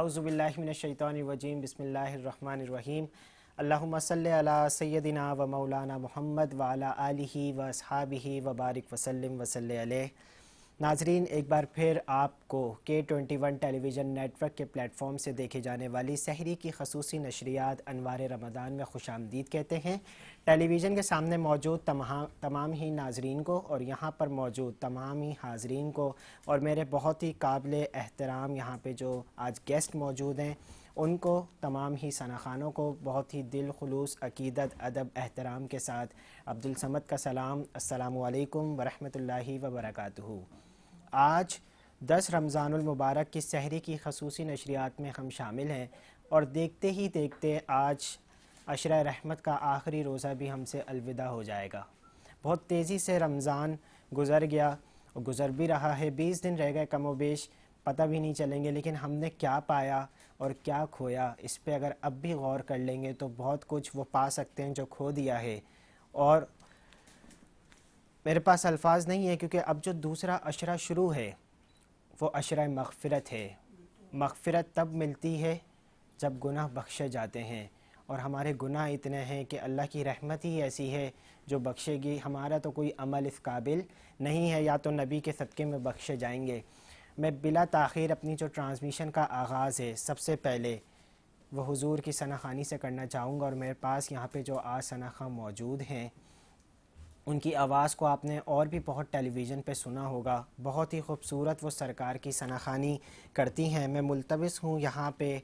औज़ुबिल्लाहि मिनश्शैतानिर्रजीम बिस्मिल्लाहिर्रहमानिर्रहीम अल्लाहुम्मा सल्लि अला सय्यदिना व मौलाना मुहम्मद व अला आलिहि व अस्हाबिहि व बारिक वसल्लिम व सल्लि अलैहि। नाजरीन, एक बार फिर आपको K21 टेलीविज़न नेटवर्क के प्लेटफॉर्म से देखे जाने वाली सहरी की खसूसी नशरियात अनवार रमज़ान में खुशामदीद कहते हैं। टेलीविज़न के सामने मौजूद तमाम ही नाजरीन को और यहाँ पर मौजूद तमाम ही हाजरीन को और मेरे बहुत ही काबिल एहतराम यहाँ पे जो आज गेस्ट मौजूद हैं उनको, तमाम ही सनाखानों को बहुत ही दिल खुलूस अकीदत अदब एहतराम के साथ अब्दुल समद का सलाम। अस्सलामु अलैकुम व रहमतुल्लाहि व बरकातुहू। आज 10 रमज़ानुल मुबारक की सहरी की खसूसी नशरियात में हम शामिल हैं और देखते ही देखते आज अशरा रहमत का आखिरी रोज़ा भी हमसे अलविदा हो जाएगा। बहुत तेज़ी से रमज़ान गुज़र गया और गुज़र भी रहा है। 20 दिन रह गए कमोबेश, पता भी नहीं चलेंगे। लेकिन हमने क्या पाया और क्या खोया, इस पे अगर अब भी गौर कर लेंगे तो बहुत कुछ वो पा सकते हैं जो खो दिया है। और मेरे पास अल्फाज नहीं है क्योंकि अब जो दूसरा अशरा शुरू है वो अशरा मग़फ़िरत है। मग़फ़िरत तब मिलती है जब गुनाह बख्शे जाते हैं और हमारे गुनाह इतने हैं कि अल्लाह की रहमत ही ऐसी है जो बख्शेगी। हमारा तो कोई अमल इस काबिल नहीं है, या तो नबी के सदक़े में बख्शे जाएंगे। मैं बिला ताख़ीर अपनी जो ट्रांसमिशन का आगाज़ है सबसे पहले वो हुजूर की सनाखानी से करना चाहूँगा। और मेरे पास यहाँ पे जो आज सनाखा मौजूद हैं उनकी आवाज़ को आपने और भी बहुत टेलीविज़न पे सुना होगा। बहुत ही खूबसूरत वो सरकार की सनाखानी करती हैं। मैं मुल्तविस हूँ यहाँ पे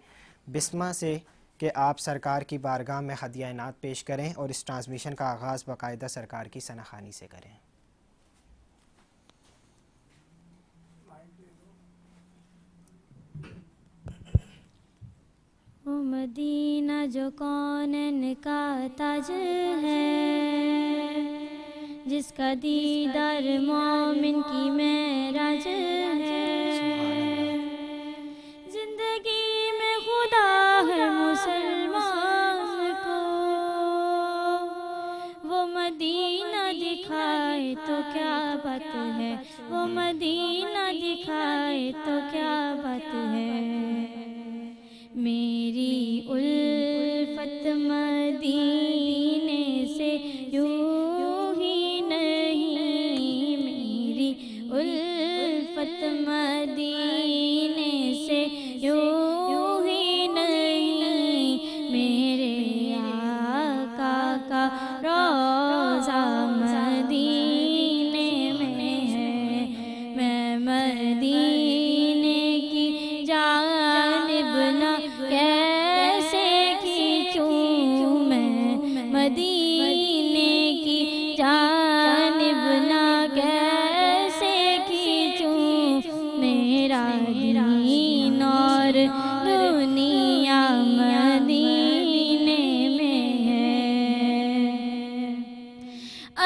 बिस्मा से कि आप सरकार की बारगाह में हदिया इनात पेश करें और इस ट्रांसमिशन का आगाज़ बाकायदा सरकार की सनाखानी से करें। वो मदीना जो कौनन का ताज है, जिसका दीदार मोमिन की मेराज है। जिंदगी में खुदा है मुसलमान को, वो मदीना दिखाए तो क्या बात है, वो मदीना दिखाए तो क्या बात है। मेरी उल्फत मदीने से यूं ही नहीं, मेरी उल्फत मदीने से यूं ही नहीं। मेरे आका का रोज़ा मदीने में है, मैं मदीने की जानिब ना कैसे खींचूं, मैं मदीने की जानिब ना कैसे खींचूं। मेरा दीन और दुनिया मदीने में है।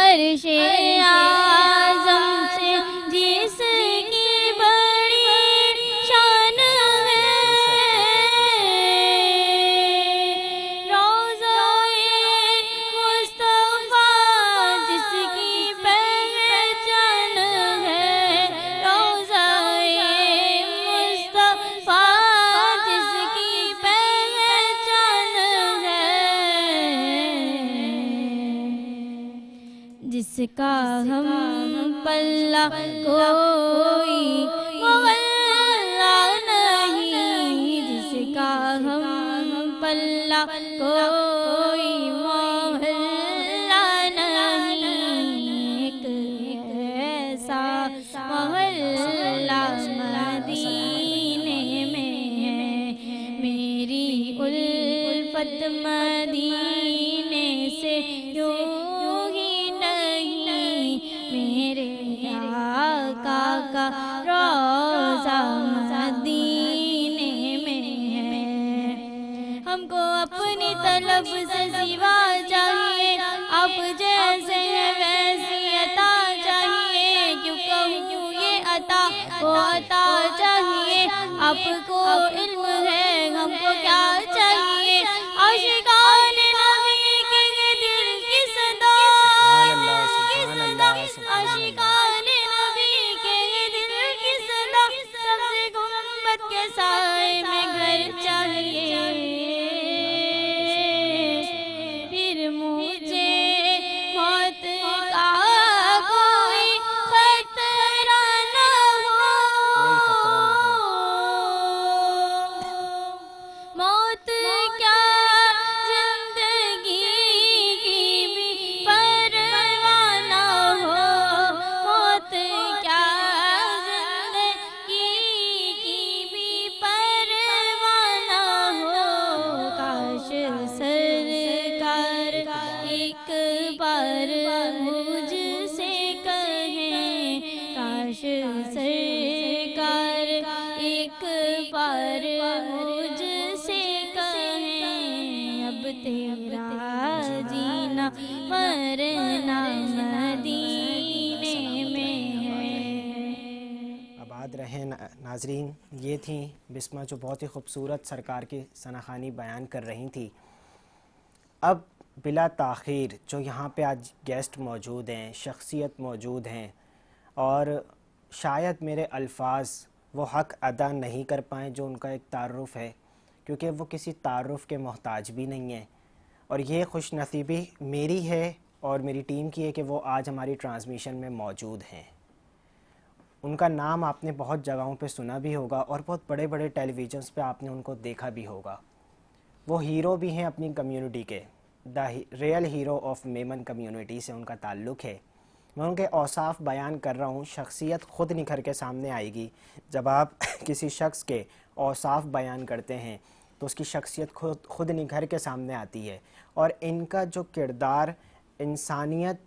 अर्शे आज़म से जिसकी बड़ी शान है, रोज़ाए मुस्तफ़ा जिसकी पहचान है, रोज़ाए मुस्तफ़ा जिसकी पहचान है। जिसका हम पल्ला कोई मोहल्ला नहीं, जिसका हम पल्ला कोई मोहल्ला नहीं। एक ऐसा मोहल्ला मदीने में है, मेरी उल्फत मदीने से यूं ही नहीं। मेरे आका का रोज़ा मदीने में है। हमको अपनी तलब से सिवा चाहिए, आप जैसे हैं वैसी अता चाहिए। क्यों कहूँ ये अता वो अता चाहिए, आपको इल्म है हमको क्या चाहिए। आशिकान नबी के दिल की सदा बार मुझसे कहें, काश सरकार एक बार मुझसे कहें, अब तेरा जीना मरना मदीने में है। आबाद रहें नाजरीन। ये थी बिस्मा जो बहुत ही खूबसूरत सरकार की सनाखानी बयान कर रही थी। अब बिला ताख़ीर जो यहाँ पे आज गेस्ट मौजूद हैं, शख्सियत मौजूद हैं, और शायद मेरे अल्फाज वो हक़ अदा नहीं कर पाएँ जो उनका एक तारुफ़ है, क्योंकि वो किसी तारुफ़ के मोहताज भी नहीं हैं। और ये खुश नसीबी मेरी है और मेरी टीम की है कि वो आज हमारी ट्रांसमिशन में मौजूद हैं। उनका नाम आपने बहुत जगहों पे सुना भी होगा और बहुत बड़े बड़े टेलीविज़न्स पे आपने उनको देखा भी होगा। वो हीरो भी हैं अपनी कम्युनिटी के, the real hero of Memon community से उनका ताल्लुक़ है। मैं उनके औसाफ बयान कर रहा हूँ। शख्सियत ख़ुद निखर के सामने आएगी। जब आप किसी शख्स के औसाफ बयान करते हैं तो उसकी शख्सियत खुद निखर के सामने आती है। और इनका जो किरदार इंसानियत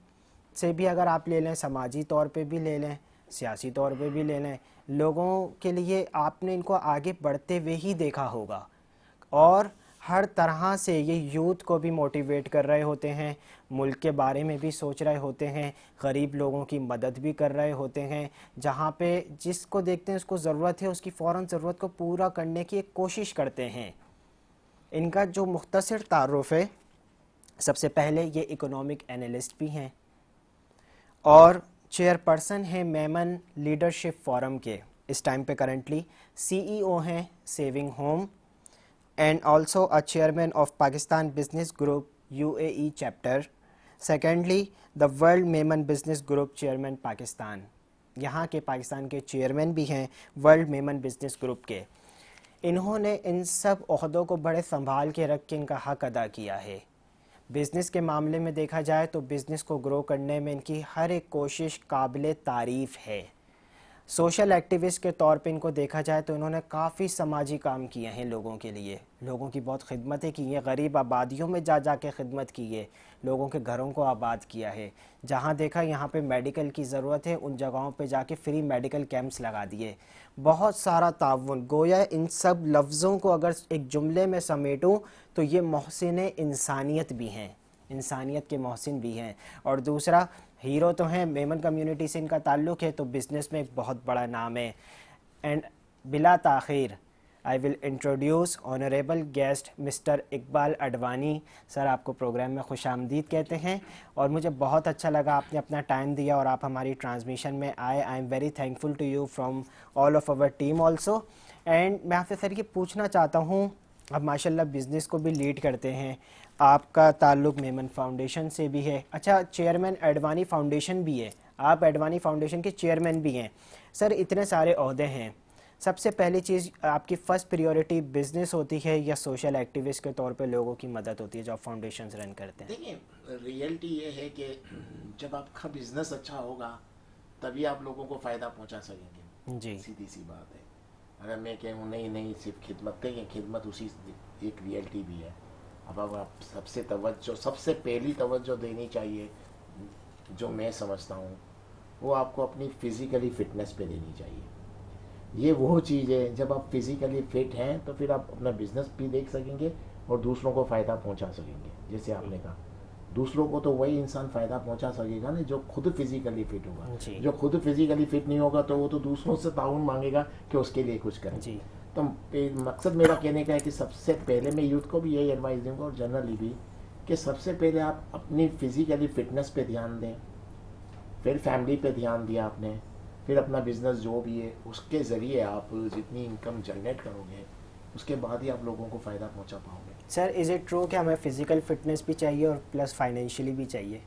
से भी अगर आप ले लें, समाजी तौर पे भी ले लें, सियासी तौर पे भी ले लें, लोगों के लिए आपने इनको आगे बढ़ते हुए ही देखा होगा। और हर तरह से ये यूथ को भी मोटिवेट कर रहे होते हैं, मुल्क के बारे में भी सोच रहे होते हैं, गरीब लोगों की मदद भी कर रहे होते हैं। जहाँ पे जिसको देखते हैं उसको ज़रूरत है, उसकी फ़ौरन ज़रूरत को पूरा करने की एक कोशिश करते हैं। इनका जो मुख्तसर तारुफ़ है, सबसे पहले ये इकोनॉमिक एनालिस्ट भी हैं और चेयरपर्सन हैं मेमन लीडरशिप फोरम के। इस टाइम पे करंटली CEO हैं saving home, and also a chairman of Pakistan business group UAE chapter. Secondly the world Memon business group chairman Pakistan. यहाँ के पाकिस्तान के चेयरमैन भी हैं वर्ल्ड मेमन बिजनेस ग्रुप के। इन्होंने इन सब ओहदों को बड़े संभाल के रख के इनका हक़ अदा किया है। बिज़नेस के मामले में देखा जाए तो बिज़नेस को ग्रो करने में इनकी हर एक कोशिश काबिल तारीफ़ है। सोशल एक्टिविस्ट के तौर पे इनको देखा जाए तो इन्होंने काफ़ी समाजी काम किए हैं, लोगों के लिए लोगों की बहुत खिदमतें की हैं, गरीब आबादियों में जा के खिदमत की है, लोगों के घरों को आबाद किया है। जहाँ देखा यहाँ पे मेडिकल की ज़रूरत है उन जगहों पे जाके फ्री मेडिकल कैंप्स लगा दिए। बहुत सारा ताउन। गोया इन सब लफ्ज़ों को अगर एक जुमले में समेटूँ तो ये मोहसिन इंसानियत भी हैं, इंसानियत के मोहसिन भी हैं। और दूसरा, हीरो तो हैं, मेमन कम्युनिटी से इनका ताल्लुक़ है तो बिज़नेस में एक बहुत बड़ा नाम है। एंड बिला ताख़ीर I will introduce honourable guest mister Iqbal Advani. Sir, आपको प्रोग्राम में खुशामदीद कहते हैं और मुझे बहुत अच्छा लगा आपने अपना टाइम दिया और आप हमारी ट्रांसमिशन में आए। I am very thankful to you from all of our team also. And मैं आपसे सर ये पूछना चाहता हूँ, आप माशाल्लाह बिज़नेस को भी लीड करते हैं, आपका ताल्लुक़ मेमन फाउंडेशन से भी है। अच्छा, चेयरमैन एडवाणी फाउंडेशन भी है, आप एडवाणी फाउंडेशन के चेयरमैन भी हैं। सर, इतने सारे ओहदे हैं, सबसे पहली चीज़ आपकी फ़र्स्ट प्रायोरिटी बिज़नेस होती है या सोशल एक्टिविस्ट के तौर पे लोगों की मदद होती है जो आप फाउंडेशन रन करते हैं? देखिए, रियलिटी ये है कि जब आपका बिज़नेस अच्छा होगा तभी आप लोगों को फ़ायदा पहुंचा सकेंगे। जी, सीधी सी बात है। अगर मैं कहूँ नहीं सिर्फ खिदमत देंगे, खिदमत उसी एक रियलिटी भी है। अब आप सबसे पहली तवज्जो देनी चाहिए जो मैं समझता हूँ वो आपको अपनी फ़िज़िकली फ़िटनेस पे देनी चाहिए। ये वो चीज़ है, जब आप फिज़िकली फिट हैं तो फिर आप अपना बिजनेस भी देख सकेंगे और दूसरों को फ़ायदा पहुंचा सकेंगे। जैसे आपने कहा, दूसरों को तो वही इंसान फ़ायदा पहुंचा सकेगा ना जो खुद फिज़िकली फिट होगा। जो खुद फिज़िकली फिट नहीं होगा तो वो तो दूसरों से ताउन मांगेगा कि उसके लिए कुछ करें। तो मकसद मेरा कहने का है कि सबसे पहले मैं यूथ को भी यही एडवाइस दूँगा और जनरली भी, कि सबसे पहले आप अपनी फिज़िकली फ़िटनेस पे ध्यान दें, फिर फैमिली पे ध्यान दिया आपने, फिर अपना बिजनेस जो भी है उसके ज़रिए आप जितनी इनकम जनरेट करोगे उसके बाद ही आप लोगों को फ़ायदा पहुंचा पाओगे। सर, इज़ इट ट्रू कि हमें फ़िज़िकल फ़िटनेस भी चाहिए और प्लस फाइनेंशियली भी चाहिए?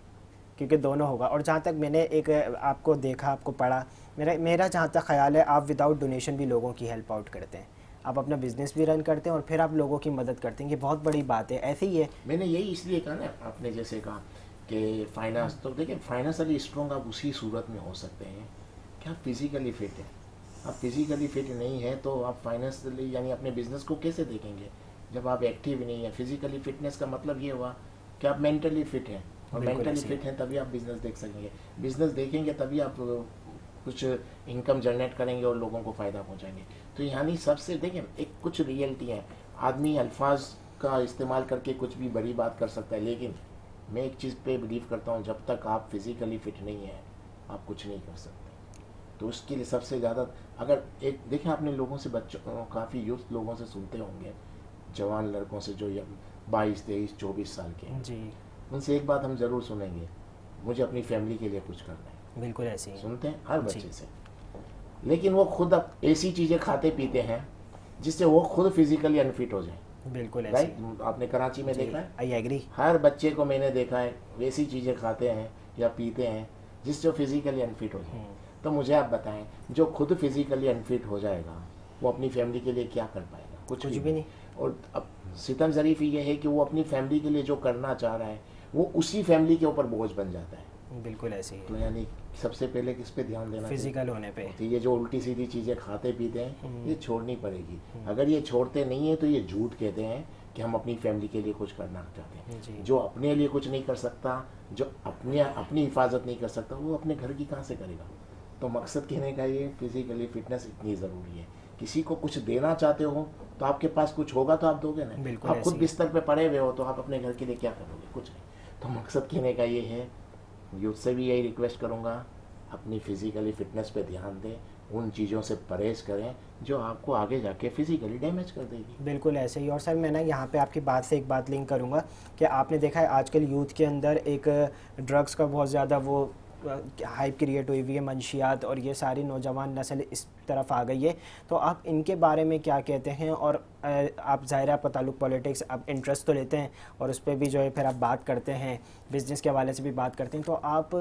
क्योंकि दोनों होगा। और जहाँ तक मैंने एक आपको देखा, आपको पढ़ा, मेरा जहाँ तक ख्याल है आप विदाउट डोनेशन भी लोगों की हेल्प आउट करते हैं, आप अपना बिजनेस भी रन करते हैं और फिर आप लोगों की मदद करते हैं। ये बहुत बड़ी बात है। ऐसे ही है, मैंने यही इसलिए कहा ना, आपने जैसे कहा कि फाइनेंस, तो देखिए फाइनेंशियली स्ट्रॉन्ग आप उसी सूरत में हो सकते हैं कि आप फिज़िकली फिट हैं। आप फिज़िकली फिट नहीं है तो आप फाइनेंशियली यानी अपने बिजनेस को कैसे देखेंगे जब आप एक्टिव नहीं है। फिज़िकली फिटनेस का मतलब ये हुआ कि आप मेंटली फिट हैं, और बिल्कुल मेंटली ऐसे ही। फिट हैं तभी आप बिजनेस देख सकेंगे, बिजनेस देखेंगे तभी आप कुछ इनकम जनरेट करेंगे और लोगों को फ़ायदा पहुंचाएंगे। तो यानी सबसे देखिए एक कुछ रियलिटी है, आदमी अल्फाज का इस्तेमाल करके कुछ भी बड़ी बात कर सकता है, लेकिन मैं एक चीज़ पे बिलीव करता हूँ, जब तक आप फिज़िकली फिट नहीं है आप कुछ नहीं कर सकते। तो उसके लिए सबसे ज़्यादा, अगर एक देखिए आपने लोगों से, बच्चों काफ़ी यूथ लोगों से सुनते होंगे, जवान लड़कों से जो 22, 23, 24 साल के हैं, जी उनसे एक बात हम ज़रूर सुनेंगे, मुझे अपनी फैमिली के लिए कुछ करना है। बिल्कुल ऐसे ही। सुनते हैं हर जी। बच्चे से, लेकिन वो खुद अब ऐसी चीज़ें खाते पीते हैं जिससे वो खुद फिजिकली अनफिट हो जाए। बिल्कुल ऐसे राइट, ही। आपने कराची में देखा है, आई एग्री। हर बच्चे को मैंने देखा है वैसी चीज़ें खाते हैं या पीते हैं जिससे फिजिकली अनफिट हो जाए। तो मुझे आप बताएं, जो खुद फिजिकली अनफिट हो जाएगा वो अपनी फैमिली के लिए क्या कर पाएगा? कुछ भी नहीं। और अब सितम ज़रीफ ये है कि वो अपनी फैमिली के लिए जो करना चाह रहा है वो उसी फैमिली के ऊपर बोझ बन जाता है। बिल्कुल ऐसे ही। तो यानी सबसे पहले किस पे ध्यान देना चाहिए? फिजिकल होने पे। तो ये जो उल्टी सीधी चीज़ें खाते पीते हैं ये छोड़नी पड़ेगी। अगर ये छोड़ते नहीं है तो ये झूठ कहते हैं कि हम अपनी फैमिली के लिए कुछ करना चाहते हैं। जी। जो अपने लिए कुछ नहीं कर सकता, जो अपनी हिफाजत नहीं कर सकता, वो अपने घर की कहाँ से करेगा? तो मकसद कहने का ये, फिजिकली फिटनेस इतनी ज़रूरी है। किसी को कुछ देना चाहते हो तो आपके पास कुछ होगा तो आप दोगे ना। बिल्कुल आप खुद ऐसे ही। बिस्तर पे पड़े हुए हो तो आप अपने घर के लिए क्या करोगे? कुछ नहीं। तो मकसद कहने का ये है, यूथ से भी यही रिक्वेस्ट करूँगा, अपनी फिजिकली फिटनेस पे ध्यान दें, उन चीज़ों से परहेज करें जो आपको आगे जाके फिजिकली डैमेज कर देगी। बिल्कुल ऐसे ही। और सर मैं ना यहाँ पे आपकी बात से एक बात लिंक करूँगा कि आपने देखा है आजकल यूथ के अंदर एक ड्रग्स का बहुत ज़्यादा वो हाइप क्रिएट हुई हुई है, मंशियात, और ये सारी नौजवान नस्ल इस तरफ आ गई है। तो आप इनके बारे में क्या कहते हैं? और आप ज़ाहिर है आपका ताल्लुक पॉलिटिक्स, आप इंटरेस्ट तो लेते हैं और उस पर भी जो है फिर आप बात करते हैं, बिज़नेस के हवाले से भी बात करते हैं, तो आप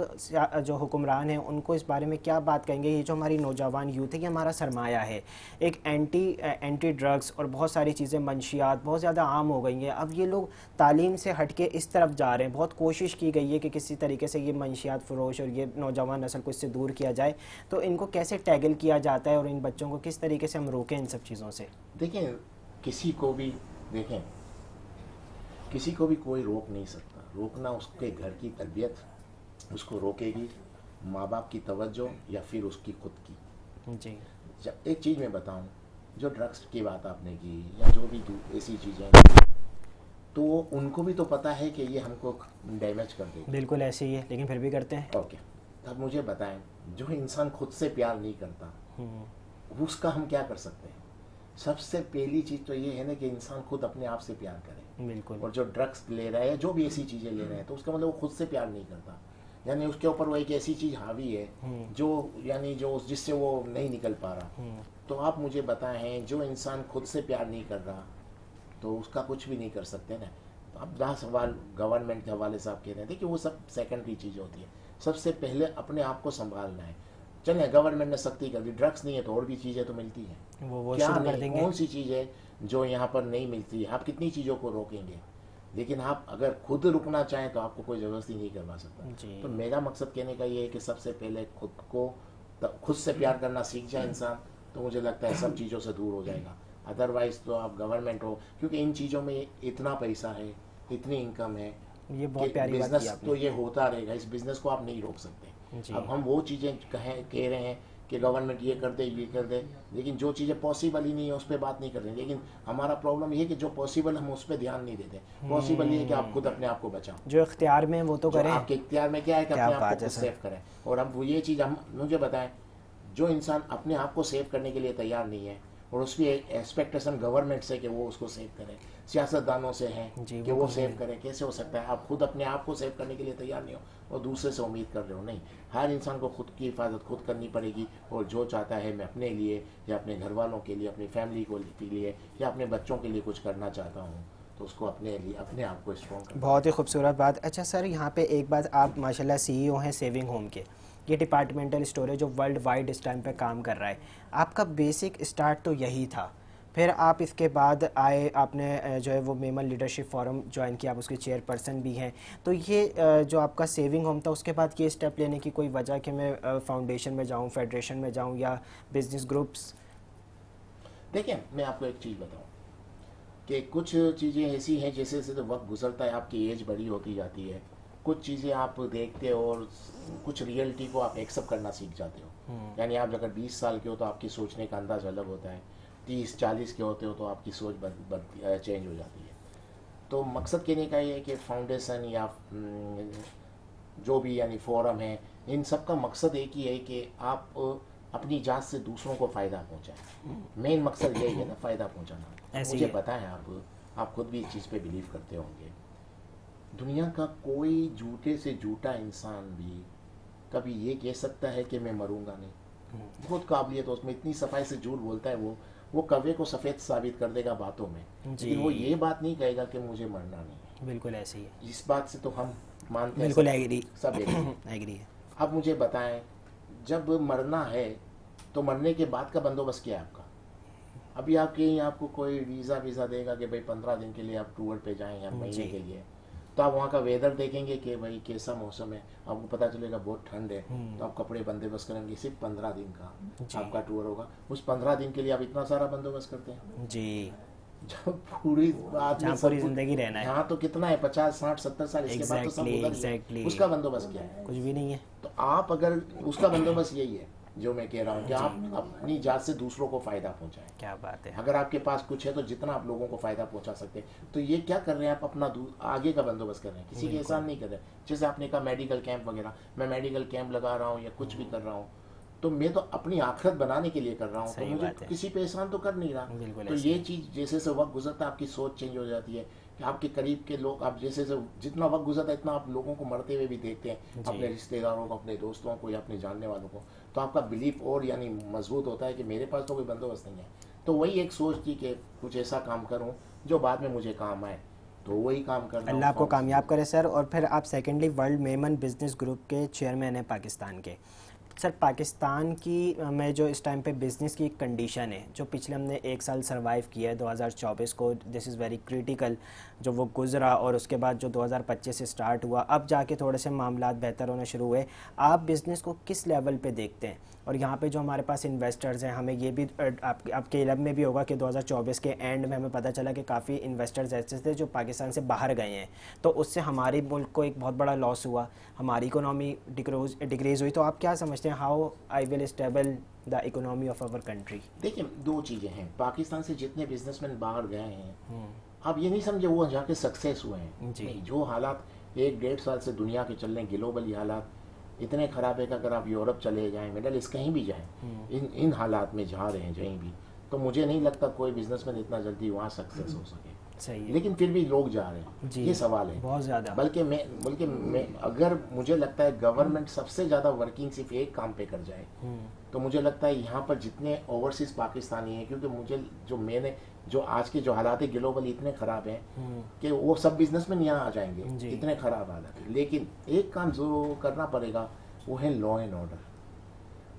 जो हुक्मरान हैं उनको इस बारे में क्या बात कहेंगे? ये जो हमारी नौजवान यूथ है ये हमारा सरमाया है, एक एंटी ड्रग्स और बहुत सारी चीज़ें, मंशियात बहुत ज़्यादा आम हो गई हैं। अब ये लोग तालीम से हट के इस तरफ जा रहे हैं। बहुत कोशिश की गई है कि किसी तरीके से ये मंशियात फरोश और ये नौजवान नस्ल को इससे दूर किया जाए। तो इनको कैसे टैगल किया जाता है और इन बच्चों को किस तरीके से हम रोकें इन सब चीज़ों से? देखें, किसी को भी देखें, किसी को भी कोई रोक नहीं सकता। रोकना उसके घर की तरबियत उसको रोकेगी, माँ बाप की तवज्जो या फिर उसकी खुद की। जी। एक चीज़ मैं बताऊं, जो ड्रग्स की बात आपने की या जो भी ऐसी चीज़ें हैं, तो उनको भी तो पता है कि ये हमको डैमेज कर देगी। बिल्कुल ऐसे ही है, लेकिन फिर भी करते हैं। ओके, तब मुझे बताएं, जो इंसान खुद से प्यार नहीं करता उसका हम क्या कर सकते हैं? सबसे पहली चीज़ तो ये है ना कि इंसान खुद अपने आप से प्यार करे। बिल्कुल। और जो ड्रग्स ले रहा है, जो भी ऐसी चीज़ें ले रहे हैं, तो उसका मतलब वो खुद से प्यार नहीं करता, यानी उसके ऊपर वो एक ऐसी चीज़ हावी है जो यानी जो जिससे वो नहीं निकल पा रहा। तो आप मुझे बताएं, जो इंसान खुद से प्यार नहीं कर रहा तो उसका कुछ भी नहीं कर सकते ना। तो अब जहाँ सवाल गवर्नमेंट के हवाले से आप कह रहे थे कि वो सब सेकेंडरी चीज़ होती है, सबसे पहले अपने आप को संभालना है। चलिए गवर्नमेंट ने सख्ती कर दी, ड्रग्स नहीं है तो और भी चीज़ें तो मिलती हैं, वो क्या शुरू कर नहीं, देंगे। कौन सी चीज़ है जो यहाँ पर नहीं मिलती है? आप कितनी चीज़ों को रोकेंगे? लेकिन आप अगर खुद रुकना चाहें तो आपको कोई ज़बरदस्ती नहीं करवा सकता। जी। तो मेरा मकसद कहने का ये है कि सबसे पहले खुद से प्यार करना सीख जाए इंसान, तो मुझे लगता है सब चीज़ों से दूर हो जाएगा। अदरवाइज तो आप गवर्नमेंट हो, क्योंकि इन चीज़ों में इतना पैसा है, इतनी इनकम है, ये बहुत प्यारी बात की बिजनेस आपने। तो ये होता रहेगा, इस बिजनेस को आप नहीं रोक सकते। जी। अब हम वो चीज़ें कह रहे हैं कि गवर्नमेंट ये कर दे, लेकिन जो चीज़ें पॉसिबल ही नहीं है उस पर बात नहीं कर रहे हैं। लेकिन हमारा प्रॉब्लम ये है कि जो पॉसिबल हम उस पर ध्यान नहीं देते। पॉसिबल ये है कि आप खुद अपने आप को बचाओ, जो इख्तियार में वो तो जो करें। आपके इख्तियार में क्या है कि क्या अपने आप बात को है खुद सर। सेव करें। और अब वो ये चीज़ हम मुझे बताएं, जो इंसान अपने आप को सेव करने के लिए तैयार नहीं है और उसकी एक्सपेक्टेशन गवर्नमेंट से कि वो उसको सेव करें, सियासतदानों से है जी, कि वो वो तो सेव करें, कैसे हो सकता है? आप खुद अपने आप को सेव करने के लिए तैयार नहीं हो और दूसरे से उम्मीद कर रहे हो। नहीं, हर इंसान को खुद की हिफाजत खुद करनी पड़ेगी। और जो चाहता है मैं अपने लिए या अपने घर वालों के लिए, अपनी फैमिली के लिए या अपने बच्चों के लिए कुछ करना चाहता हूँ, तो उसको अपने लिए अपने आप को स्ट्रॉन्ग करना। बहुत ही खूबसूरत बात। अच्छा सर, यहाँ पे एक बात, आप माशाल्लाह CEO हैं सेविंग होम के, ये डिपार्टमेंटल स्टोर है जो वर्ल्ड वाइड इस टाइम पे काम कर रहा है। आपका बेसिक स्टार्ट तो यही था, फिर आप इसके बाद आए, आपने जो है वो मेमन लीडरशिप फोरम ज्वाइन किया, आप उसके चेयरपर्सन भी हैं। तो ये जो आपका सेविंग होम था, उसके बाद ये स्टेप लेने की कोई वजह कि मैं फाउंडेशन में जाऊँ, फेडरेशन में जाऊँ या बिजनेस ग्रुप्स? देखिए, मैं आपको एक चीज़ बताऊँ कि कुछ चीज़ें ऐसी हैं जैसे जैसे तो वक्त गुजरता है, आपकी एज बड़ी होती जाती है, कुछ चीज़ें आप देखते हो और कुछ रियलिटी को आप एक्सेप्ट करना सीख जाते हो। यानी आप अगर 20 साल के हो तो आपकी सोचने का अंदाज अलग होता है, 30-40 के होते हो तो आपकी सोच चेंज हो जाती है। तो मकसद कहने का ये है कि फाउंडेशन या जो भी यानी फोरम है, इन सब का मकसद एक ही है कि आप अपनी जात से दूसरों को फ़ायदा पहुंचाएं। मेन मकसद यही है ना, फ़ायदा पहुंचाना। मुझे पता है आप खुद भी इस चीज़ पे बिलीव करते होंगे। दुनिया का कोई झूठे से झूठा इंसान भी कभी ये कह सकता है कि मैं मरूंगा नहीं। बहुत काबिलियत, उसमें इतनी सफाई से झूठ बोलता है वो कौवे को सफ़ेद साबित कर देगा बातों में, लेकिन वो ये बात नहीं कहेगा कि मुझे मरना नहीं है। बिल्कुल ऐसे ही है। इस बात से तो हम मानते हैं, बिल्कुल एग्री, सब एग्री है। अब मुझे बताएं, जब मरना है तो मरने के बाद का बंदोबस्त क्या है आपका? अभी आप कहीं आपको कोई वीज़ा देगा कि भाई 15 दिन के लिए आप टूर पे जाएं या महीने के लिए, तो आप वहाँ का वेदर देखेंगे कि भाई कैसा मौसम है। आपको पता चलेगा बहुत ठंड है, तो आप कपड़े बंदोबस्त करेंगे। सिर्फ 15 दिन का आपका टूर होगा, उस 15 दिन के लिए आप इतना सारा बंदोबस्त करते हैं जी। जब पूरी पूरी जिंदगी रहना है, यहाँ तो कितना है 50, 60, 70 साल, इसके बाद तो सब उधर ही है। उसका बंदोबस्त क्या है? कुछ भी नहीं है। तो आप अगर उसका बंदोबस्त यही है जो मैं कह रहा हूँ कि आप अपनी जात से दूसरों को फायदा पहुंचाएं। क्या बात है। अगर आपके पास कुछ है तो जितना आप लोगों को फायदा पहुंचा सकते हैं, तो ये क्या कर रहे हैं आप? अपना आगे का बंदोबस्त कर रहे हैं, किसी के एहसान नहीं कर रहे। जैसे आपने कहा मेडिकल कैंप वगैरह, मैं मेडिकल कैंप लगा रहा हूँ या कुछ भी कर रहा हूँ, तो मैं तो अपनी आखिरत बनाने के लिए कर रहा हूँ, तो मुझे किसी पे एहसान तो कर नहीं रहा। तो ये चीज़ जैसे से वक्त गुजरता है आपकी सोच चेंज हो जाती है कि आपके करीब के लोग, आप जैसे से जितना वक्त गुजरता है इतना आप लोगों को मरते हुए भी देखते हैं, अपने रिश्तेदारों को, अपने दोस्तों को या अपने जानने वालों को, तो आपका बिलीफ और यानी मजबूत होता है कि मेरे पास तो कोई बंदोबस्त नहीं है। तो वही एक सोच थी कि कुछ ऐसा काम करूं जो बाद में मुझे काम आए, तो वही काम करना। अल्लाह आपको कामयाब करे सर। और फिर आप secondly world Memon business group के चेयरमैन हैं पाकिस्तान के। सर पाकिस्तान की में जो इस टाइम पे बिज़नेस की कंडीशन है, जो पिछले हमने 1 साल सरवाइव किया है 2024 को, दिस इज़ वेरी क्रिटिकल, जो वो गुज़रा, और उसके बाद जो 2025 से स्टार्ट हुआ, अब जाके थोड़े से मामलात बेहतर होने शुरू हुए। आप बिज़नेस को किस लेवल पे देखते हैं? और यहाँ पे जो हमारे पास इन्वेस्टर्स हैं, हमें ये भी आपके इल्म में भी होगा कि 2024 के एंड में हमें पता चला कि काफ़ी इन्वेस्टर्स ऐसे थे जो पाकिस्तान से बाहर गए हैं, तो उससे हमारे मुल्क को एक बहुत बड़ा लॉस हुआ, हमारी इकोनॉमी डिक्रीज़ हुई। तो आप क्या समझते हैं, how I will stable the economy of our country? देखिए, दो चीज़ें हैं। पाकिस्तान से जितने बिजनेसमैन बाहर गए हैं, आप ये नहीं समझे वो जाके सक्सेस हुए हैं। नहीं, जो हालात 1-1.5 साल से दुनिया के चल रहे हैं, ग्लोबली हालात इतने ख़राब है कि अगर आप यूरोप चले जाएं, मिडल ईस्ट कहीं भी जाएं, इन हालात में जा रहे हैं कहीं भी, तो मुझे नहीं लगता कोई बिजनेसमैन इतना जल्दी वहाँ सक्सेस हो सके। सही है। लेकिन फिर भी लोग जा रहे हैं, ये सवाल है बहुत ज़्यादा। बल्कि मैं अगर मुझे लगता है गवर्नमेंट सबसे ज़्यादा वर्किंग सिर्फ एक काम पे कर जाए, तो मुझे लगता है यहाँ पर जितने ओवरसीज पाकिस्तानी हैं, क्योंकि जो आज के जो हालात है ग्लोबली इतने ख़राब हैं कि वो सब बिजनेसमैन यहाँ आ जाएंगे, इतने ख़राब हालात है। लेकिन एक काम जो करना पड़ेगा वो है लॉ एंड ऑर्डर।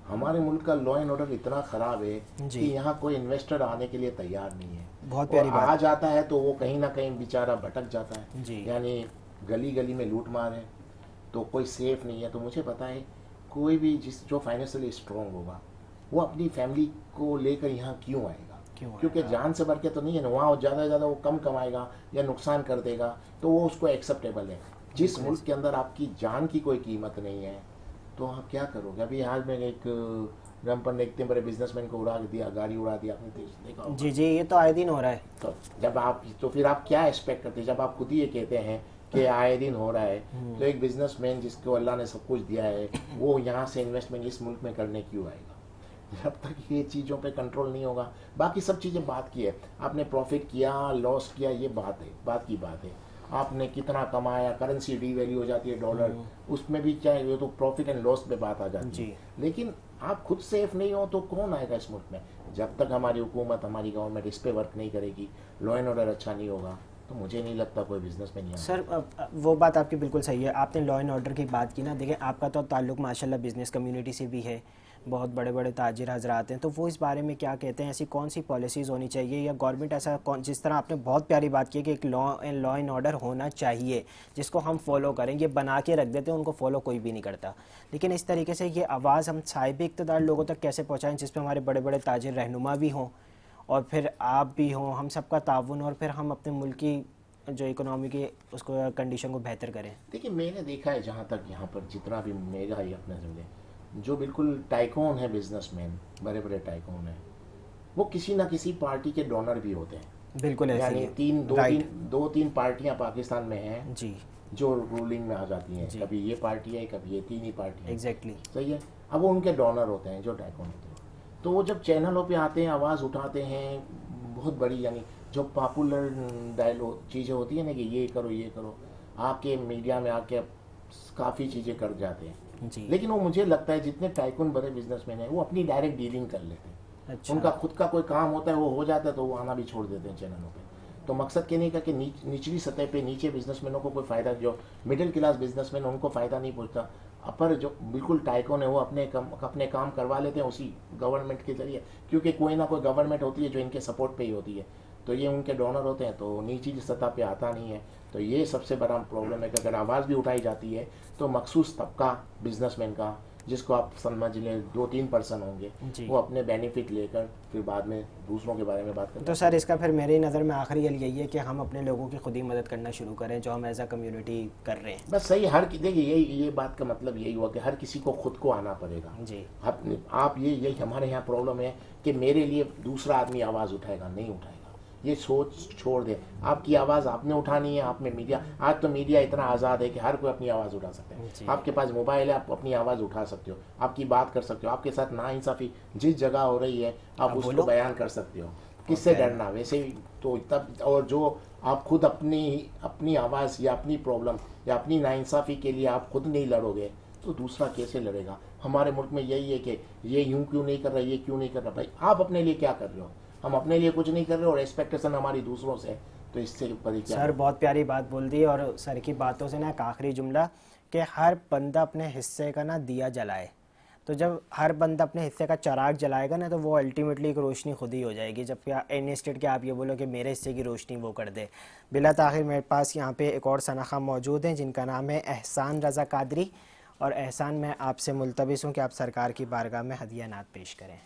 हमारे मुल्क का लॉ एंड ऑर्डर इतना ख़राब है कि यहाँ कोई इन्वेस्टर आने के लिए तैयार नहीं है। बहुत प्यारी बात। आ जाता है तो वो कहीं ना कहीं बेचारा भटक जाता है, यानी गली गली में लूट मार है, तो कोई सेफ नहीं है। तो मुझे पता है कोई भी जो फाइनेंशियली स्ट्रॉन्ग होगा वो अपनी फैमिली को लेकर यहाँ क्यों आएगा, क्योंकि जान से बढ़ के तो नहीं है ना। वहाँ ज़्यादा से ज़्यादा वो कम कमाएगा या नुकसान कर देगा, तो वो उसको एक्सेप्टेबल है। जिस मुल्क के अंदर आपकी जान की कोई कीमत नहीं है, तो आप क्या करोगे? अभी आज में एक रमपन ने इतने बड़े बिजनेसमैन को उड़ा दिया, गाड़ी उड़ा दिया, आपने देखा होगा। जी, ये तो आए दिन हो रहा है। तो जब आप, तो फिर आप क्या एक्सपेक्ट करते हैं? जब आप खुद ही ये कहते हैं कि आए दिन हो रहा है, तो एक बिजनेसमैन जिसको अल्लाह ने सब कुछ दिया है, वो यहाँ से इन्वेस्टमेंट इस मुल्क में करने क्यों आएगा? जब तक ये चीज़ों पे कंट्रोल नहीं होगा, बाकी सब चीज़ें बात की है। आपने प्रॉफिट किया, लॉस किया, ये बात की बात है। आपने कितना कमाया, करेंसी डीवैल्यू हो जाती है, डॉलर, उसमें भी चाहे वो तो प्रॉफिट एंड लॉस पे बात आ जाती है। लेकिन आप खुद सेफ नहीं हो तो कौन आएगा इस मुल्क में? जब तक हमारी हुकूमत, हमारी गवर्नमेंट इस पे वर्क नहीं करेगी, लॉ एंड ऑर्डर अच्छा नहीं होगा, तो मुझे नहीं लगता कोई बिजनेसमैन यहाँ। सर वो बात आपकी बिल्कुल सही है। आपने लॉ एंड ऑर्डर की बात की ना, देखिए आपका तो ताल्लुक माशाल्लाह बिजनेस कम्युनिटी से भी है, बहुत बड़े बड़े ताजिर हजरात हैं, तो वो इस बारे में क्या कहते हैं? ऐसी कौन सी पॉलिसीज़ होनी चाहिए, या गवर्नमेंट ऐसा जिस तरह आपने बहुत प्यारी बात की कि एक लॉ एंड ऑर्डर होना चाहिए जिसको हम फॉलो करें, ये बना के रख देते हैं, उनको फॉलो कोई भी नहीं करता। लेकिन इस तरीके से ये आवाज़ हम साहिब इक़्तिदार लोगों तक कैसे पहुँचाएँ जिसमें हमारे बड़े बड़े ताजिर रहनुमा भी हों और फिर आप भी हों, हम सबका ताउन, और फिर हम अपने मुल्क की जो इकोनॉमी की उसको कंडीशन को बेहतर करें? देखिए मैंने देखा है जहाँ तक यहाँ पर जितना भी मेरा ही अपने समझे, जो बिल्कुल टाइकून है, बिजनेसमैन, बड़े बड़े टाइकून हैं, वो किसी ना किसी पार्टी के डोनर भी होते हैं। बिल्कुल ऐसे ही यानी है। दो तीन पार्टियां पाकिस्तान में हैं जी, जो रूलिंग में आ जाती हैं। जी। कभी ये पार्टी है, कभी ये, तीन ही पार्टी है। एग्जैक्टली। सही है। अब वो उनके डोनर होते हैं जो टाइकून होते हैं, तो वो जब चैनलों पे आते हैं, आवाज़ उठाते हैं, बहुत बड़ी यानी जो पॉपुलर डायलॉग चीज़ें होती है ना कि ये करो, आके मीडिया में आके काफ़ी चीज़ें कर जाते हैं। जी। लेकिन वो मुझे लगता है जितने टाइकून बड़े बिजनेसमैन हैं वो अपनी डायरेक्ट डीलिंग कर लेते हैं। अच्छा। उनका खुद का कोई काम होता है, वो हो जाता है तो वो आना भी छोड़ देते हैं चैनलों पे। तो मकसद कहने का कि निचली सतह पे नीचे बिजनेसमैनों को कोई फ़ायदा, जो मिडिल क्लास बिजनेसमैन उनको फ़ायदा नहीं पहुंचता। अपर जो बिल्कुल टाइकून है वो अपने काम करवा लेते हैं उसी गवर्नमेंट के जरिए, क्योंकि कोई ना कोई गवर्नमेंट होती है जो इनके सपोर्ट पे ही होती है, तो ये उनके डोनर होते हैं, तो नीची सतह पे आता नहीं है। तो ये सबसे बड़ा प्रॉब्लम है कि अगर आवाज़ भी उठाई जाती है तो मखसूस तबका बिजनेसमैन का, जिसको आप समझ लें 2-3 पर्सन होंगे, जी। वो अपने बेनिफिट लेकर फिर बाद में दूसरों के बारे में बात करते तो सर इसका फिर मेरी नज़र में आखिरी हल यही है कि हम अपने लोगों की खुद ही मदद करना शुरू करें, जो हम एज अ कम्युनिटी कर रहे हैं। बस सही। देखिए ये बात का मतलब यही हुआ कि हर किसी को खुद को आना पड़ेगा। जी। आप यही हमारे यहाँ प्रॉब्लम है कि मेरे लिए दूसरा आदमी आवाज़ उठाएगा, नहीं उठाएगा, ये सोच छोड़ दे। आपकी आवाज़ आपने उठानी है। आप में मीडिया, आज तो मीडिया इतना आज़ाद है कि हर कोई अपनी आवाज़ उठा सकता है। आपके पास मोबाइल है, आप अपनी आवाज़ उठा सकते हो, आपकी बात कर सकते हो। आपके साथ नाइंसाफ़ी जिस जगह हो रही है आप उसको बयान कर सकते हो, किससे डरना। वैसे ही तो तब, और जो आप खुद अपनी आवाज़ या अपनी प्रॉब्लम या अपनी नाइंसाफ़ी के लिए आप खुद नहीं लड़ोगे तो दूसरा कैसे लड़ेगा। हमारे मुल्क में यही है कि ये यूं क्यों नहीं कर रहा, ये क्यों नहीं कर रहा। भाई आप अपने लिए क्या कर रहे हो? हम अपने लिए कुछ नहीं कर रहे और एक्सपेक्टेशन हमारी दूसरों से, तो इससे ऊपर ही क्या। सर बहुत प्यारी बात बोल दी, और सर की बातों से ना एक आखिरी जुमला कि हर बंदा अपने हिस्से का ना दिया जलाए। तो जब हर बंदा अपने हिस्से का चिराग जलाएगा ना, तो वो अल्टीमेटली एक रोशनी खुद ही हो जाएगी। जबकि इंस्टेड के आप ये बोलो कि मेरे हिस्से की रोशनी वो कर दे। बिला ताखिर मेरे पास यहाँ पे एक और सनाखा मौजूद हैं जिनका नाम है एहसान रज़ा कादरी। और एहसान, मैं आपसे मुल्तबिस हूँ कि आप सरकार की बारगाह में हदिया नात पेश करें।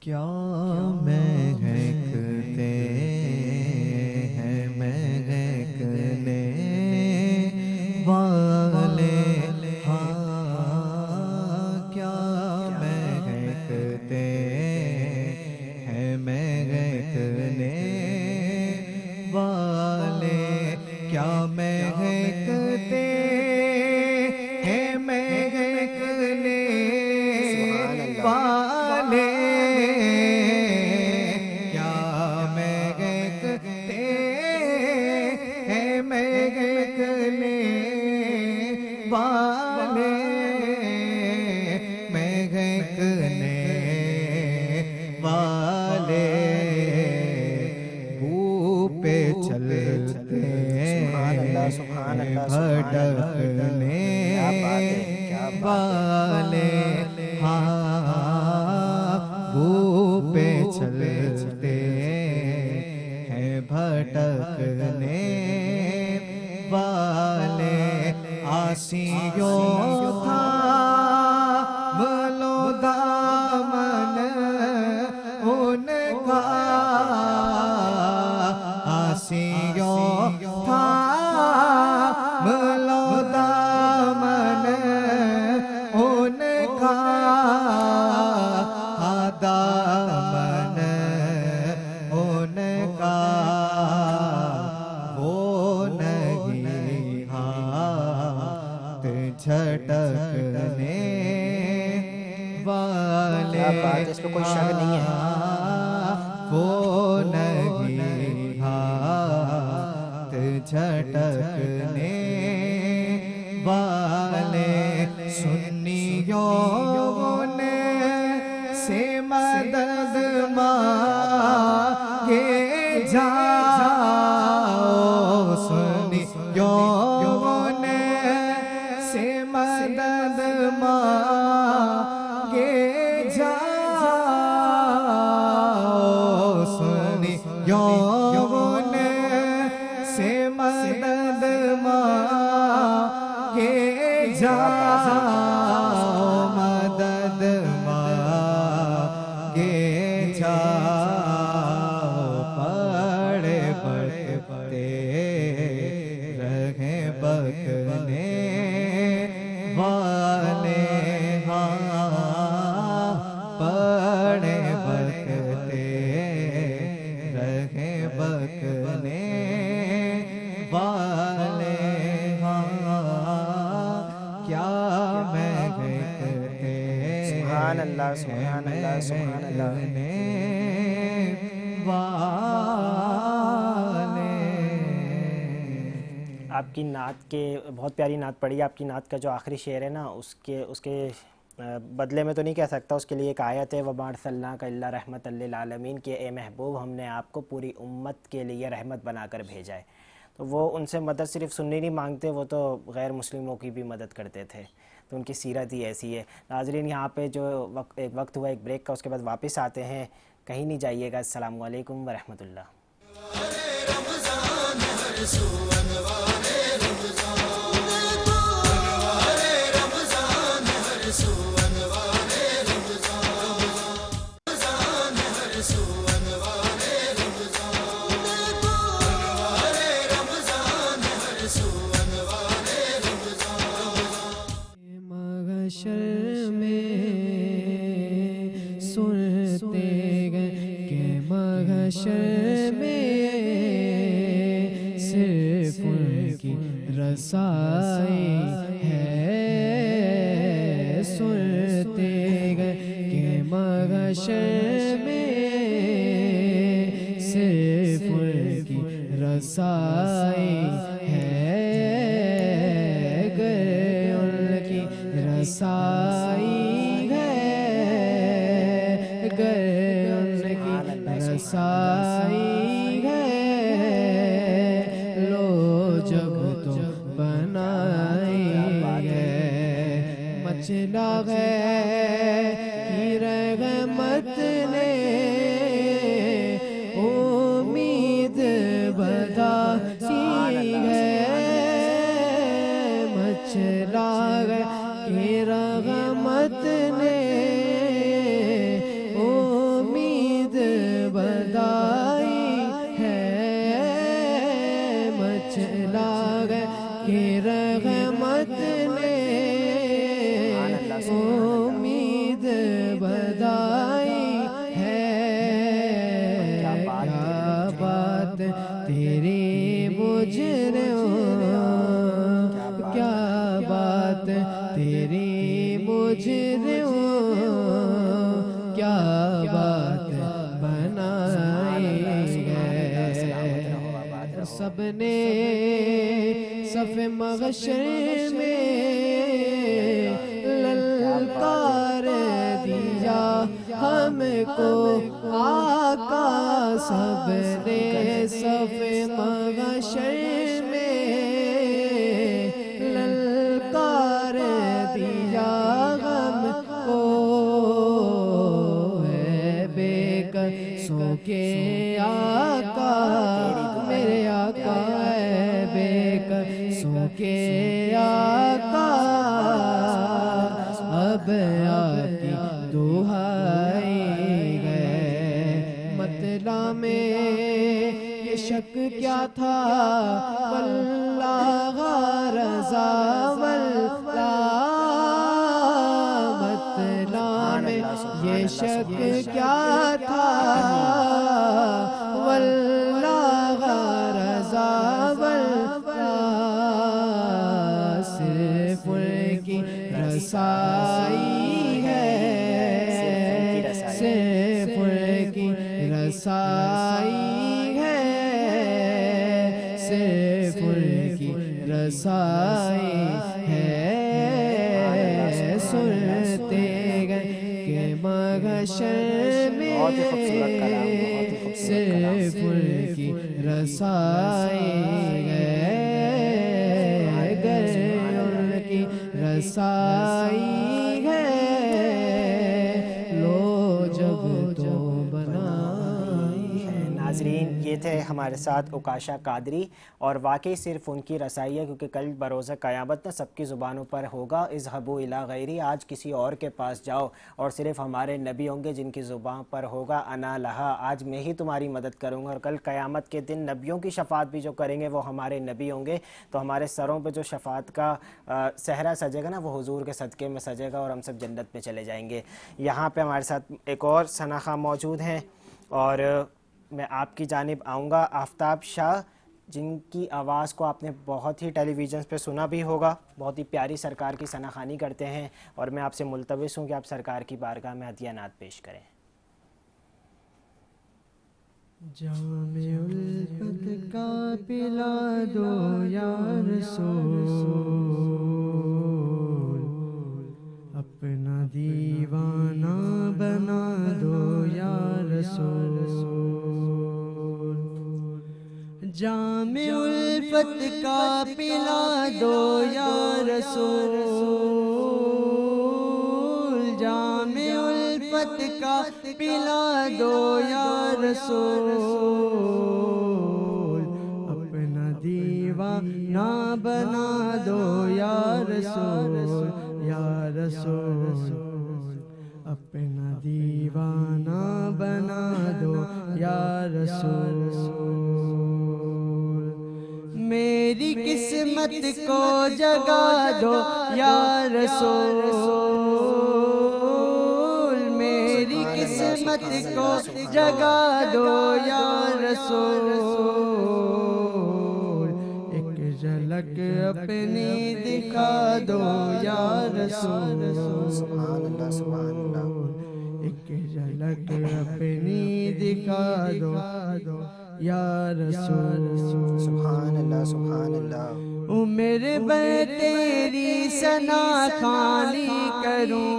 क्या महकते हैं महकने वाले, हाँ क्या महकते हैं महकने वाले, क्या महकते हैं महकने वाले, भटकने वाले, हाँ वो पे चलते हैं भटकने वाले। आसियों था मलो दामन उनका, आसियों था मलो दामन उनका, दामन उनका वो नहीं हाथ झटकने वाले। इस पे कोई शक नहीं है। वो नहीं हाथ झटकने वाले। सुन्नियों ने से मदद मांगे जाओ, सुन्नियों ने से मदद मांगे जाओ, सुन्नियों ने से मदद मांगे जाओ, बकते रहे बकने वाले, हाँ पड़े बकते रहे बकने वाले, हाँ क्या महकते सुभान अल्लाह, सुभान अल्लाह, सुभान अल्लाह। आपकी नात के बहुत प्यारी नात पढ़ी। आपकी नात का जो आखिरी शेर है ना, उसके बदले में तो नहीं कह सकता, उसके लिए एक आयत है, वमा अरसलनाका इल्ला रहमतल लिल आलमीन, कि ए महबूब हमने आपको पूरी उम्मत के लिए रहमत बनाकर भेजा है। तो वो उनसे मदद सिर्फ सुन्नी नहीं मांगते, वो तो गैर मुस्लिमों की भी मदद करते थे। तो उनकी सीरत ही ऐसी है। नाज़रीन, यहाँ पे जो एक वक्त हुआ एक ब्रेक का, उसके बाद वापस आते हैं, कहीं नहीं जाइएगा। अस्सलामु अलैकुम व रहमतुल्लाह। महशर में सुनते गए कि महशर में सिर्फ उनकी रसाई है। सुनते गए कि महशर में सिर्फ उनकी रसाई रसाई है, गर उनकी रसाई है। लो जब तो बनाई है, मचला है कि रहमत ने उम्मीद बधाई है। मचला है कि रहमत ने उम्मीद बधाई है। मचला है कि रहमत ने उम्मीद बधाई है। क्या बात तेरी मुजरिम, क्या बात तेरी मुजरिम, क्या बात बनाई है। सबने सफ़े महशर में ललकार दिया हमको आका। सबने सफ़े महशर में ललकार दिया हमको। है बेकसों के आका, मेरे आका है बेकसों के आका। अब आपकी दुहाई गए, मतला में ये शक क्या था, वल्लाह रज़ा वल्लाह। मतला में ये शक क्या था, वल्लाह रज़ा वल्लाह। सिर्फ उनकी रसाई है, सिर्फ उनकी रसाई है, सिर्फ उनकी रसाई है। सुनते गए कि महशर में सिर्फ उनकी रसाई है, उनकी रसाई है। लो जब तो बनाई। नाज़रीन, ये ये थे हमारे साथ उकाशा कादरी, और वाकई सिर्फ उनकी रसाई है, क्योंकि कल बरोज़ क़यामत ना सबकी ज़ुबानों पर होगा इज़हबू इला गैरी, आज किसी और के पास जाओ और सिर्फ हमारे नबी होंगे जिनकी ज़ुबान पर होगा अना लहा, आज मैं ही तुम्हारी मदद करूँगा। और कल क़यामत के दिन नबियों की शफ़ात भी जो करेंगे वो हमारे नबी होंगे, तो हमारे सरों पर जो शफ़ात का सहरा सजेगा ना, वो हुजूर के सदक़े में सजेगा और हम सब जन्नत में चले जाएंगे। यहाँ पे हमारे साथ एक और सना खां मौजूद हैं, और मैं आपकी जानिब आऊँगा। आफ्ताब शाह, जिनकी आवाज़ को आपने बहुत ही टेलीविज़न पे सुना भी होगा, बहुत ही प्यारी सरकार की सना खानी करते हैं, और मैं आपसे मुल्तविस हूँ कि आप सरकार की बारगाह में हदिया नात पेश करें। जामे उल्फत का पिला दो या रसूल, अपना दीवाना बना दो या रसूल। जामे उल्फत का पिला दो या रसूल, जामे उल्फत का पिला दो या रसूल, अपना दीवाना बना दो या रसूल, या रसूल, अपना दीवाना बना दो या रसूल। मेरी किस्मत को जगा दो या रसूल, मेरी किस्मत को जगा दो या रसूल, एक झलक अपनी दिखा दो या रसूल, एक झलक अपनी दिखा दो या रसूल। सुभान अल्लाह, सुभान अल्लाह। ओ मेरे बर तेरी सना खानी करूं,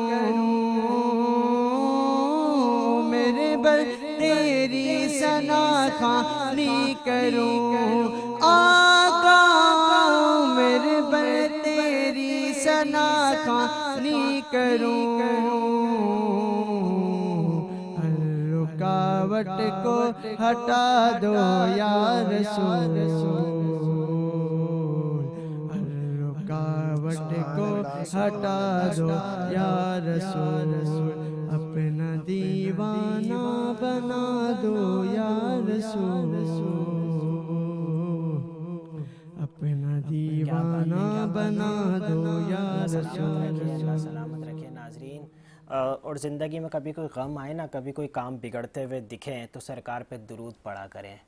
मेरे बर तेरी सना खानी करूं, आका मेरे बर तेरी सना खानी करूं, रुकावट को हटा दो या रसूल, रुकावट को हटा दो या रसूल, अपना दीवाना बना दो या रसूल, अपना दीवाना बना दो या रसूल। सलामत रखे नाजरीन। और ज़िंदगी में कभी कोई गम आए ना, कभी कोई काम बिगड़ते हुए दिखें, तो सरकार पे दुरूद पढ़ा करें।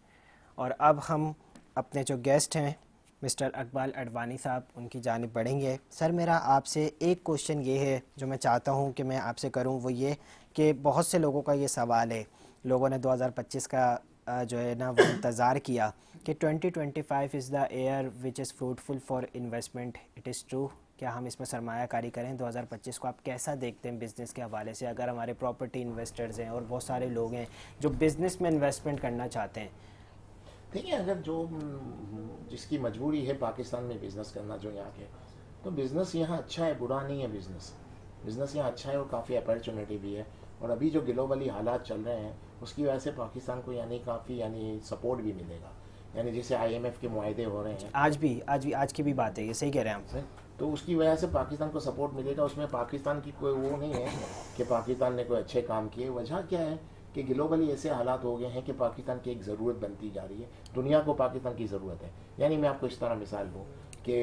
और अब हम अपने जो गेस्ट हैं मिस्टर अकबाल अडवाणी साहब, उनकी जानिब बढ़ेंगे। सर, मेरा आपसे एक क्वेश्चन ये है जो मैं चाहता हूँ कि मैं आपसे करूँ, वो ये कि बहुत से लोगों का ये सवाल है, लोगों ने 2025 का जो है ना वो इंतज़ार किया कि 2025 is the year which is fruitful for investment, it is true? क्या हम इसमें सरमायाकारी करें 2025 को? आप कैसा देखते हैं बिज़नेस के हवाले से? अगर हमारे प्रॉपर्टी इन्वेस्टर्स हैं और बहुत सारे लोग हैं जो बिज़नेस में इन्वेस्टमेंट करना चाहते हैं। देखिए, अगर जो जिसकी मजबूरी है पाकिस्तान में बिज़नेस करना, जो यहाँ के, तो बिज़नेस यहाँ अच्छा है, बुरा नहीं है। बिज़नेस यहाँ अच्छा है और काफ़ी अपॉर्चुनिटी भी है। और अभी जो ग्लोबली हालात चल रहे हैं उसकी वजह से पाकिस्तान को काफ़ी सपोर्ट भी मिलेगा। यानी जैसे IMF के मुआहदे हो रहे हैं, आज की भी बात है, ये सही कह रहे हैं आप। तो उसकी वजह से पाकिस्तान को सपोर्ट मिलेगा। उसमें पाकिस्तान की कोई वो नहीं है कि पाकिस्तान ने कोई अच्छे काम किए। वजह क्या है कि ग्लोबली ऐसे हालात हो गए हैं कि पाकिस्तान की एक ज़रूरत बनती जा रही है, दुनिया को पाकिस्तान की ज़रूरत है। यानी मैं आपको इस तरह मिसाल दूँ कि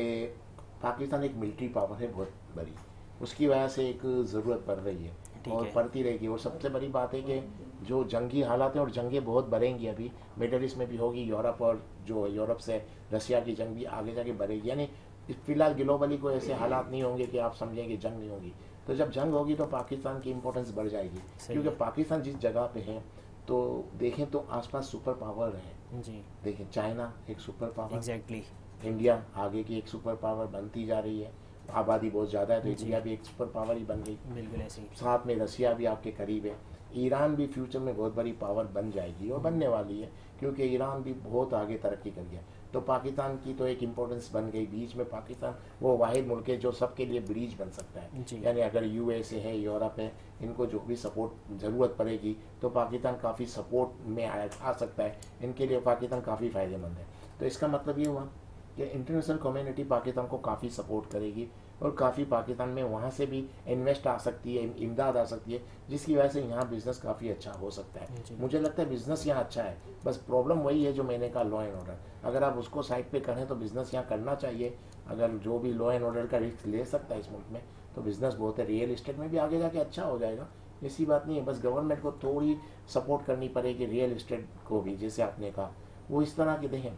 पाकिस्तान एक मिलिट्री पावर है बहुत बड़ी, उसकी वजह से एक ज़रूरत पड़ रही है और पड़ती रहेगी। और सबसे बड़ी बात है कि जो जंगी हालात हैं, और जंगें बहुत बढ़ेंगी, अभी मिडल ईस्ट में भी होगी, यूरोप और जो यूरोप से रशिया की जंग भी आगे जाके बढ़ेगी। यानी फिलहाल ग्लोबली कोई ऐसे हालात नहीं होंगे कि आप समझें कि जंग नहीं होगी। तो जब जंग होगी तो पाकिस्तान की इंपॉर्टेंस बढ़ जाएगी, क्योंकि पाकिस्तान जिस जगह पे है तो देखें तो आसपास सुपर पावर है जी। देखें चाइना एक सुपर पावर, एग्जैक्टली इंडिया आगे की एक सुपर पावर बनती जा रही है, आबादी बहुत ज़्यादा है तो इंडिया भी एक सुपर पावर ही बन गई, बिल्कुल ऐसे ही। साथ में रसिया भी आपके करीब है, ईरान भी फ्यूचर में बहुत बड़ी पावर बन जाएगी और बनने वाली है, क्योंकि ईरान भी बहुत आगे तरक्की कर गया। तो पाकिस्तान की तो एक इम्पोर्टेंस बन गई। बीच में पाकिस्तान वो वाहिद मुल्क है जो सबके लिए ब्रिज बन सकता है। यानी अगर यूएसए है, यूरोप है, इनको जो भी सपोर्ट ज़रूरत पड़ेगी तो पाकिस्तान काफ़ी सपोर्ट में आ सकता है। इनके लिए पाकिस्तान काफ़ी फ़ायदेमंद है। तो इसका मतलब ये हुआ कि इंटरनेशनल कम्युनिटी पाकिस्तान को काफ़ी सपोर्ट करेगी और काफ़ी पाकिस्तान में वहाँ से भी इन्वेस्ट आ सकती है, इमदाद आ सकती है, जिसकी वजह से यहाँ बिज़नेस काफ़ी अच्छा हो सकता है। मुझे लगता है बिज़नेस यहाँ अच्छा है, बस प्रॉब्लम वही है जो मैंने कहा, लॉ एंड ऑर्डर। अगर आप उसको साइड पे करें तो बिज़नेस यहाँ करना चाहिए। अगर जो भी लॉ एंड ऑर्डर का रिस्क ले सकता है इस मुल्क में तो बिज़नेस बहुत है। रियल इस्टेट में भी आगे जाके अच्छा हो जाएगा, ऐसी बात नहीं है। बस गवर्नमेंट को थोड़ी सपोर्ट करनी पड़ेगी रियल इस्टेट को भी, जैसे आपने कहा। वो इस तरह की देखें,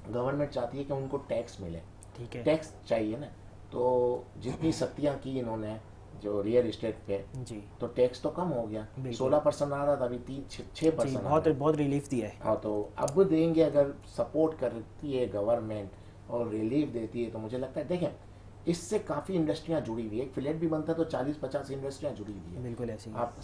गवर्नमेंट चाहती है कि उनको टैक्स मिले, ठीक है, टैक्स चाहिए ना। तो जितनी सख्तियाँ की इन्होंने जो रियल इस्टेट पे जी, तो टैक्स तो कम हो गया। 16% आ रहा था, अभी 6% बहुत बहुत रिलीफ दिया है। हाँ, तो अब देंगे। अगर सपोर्ट करती है गवर्नमेंट और रिलीफ देती है तो मुझे लगता है, देखें, इससे काफ़ी इंडस्ट्रियाँ जुड़ी हुई है। एक फ्लैट भी बनता है तो 40-50 इंडस्ट्रियाँ जुड़ी हुई है। बिल्कुल ऐसी आप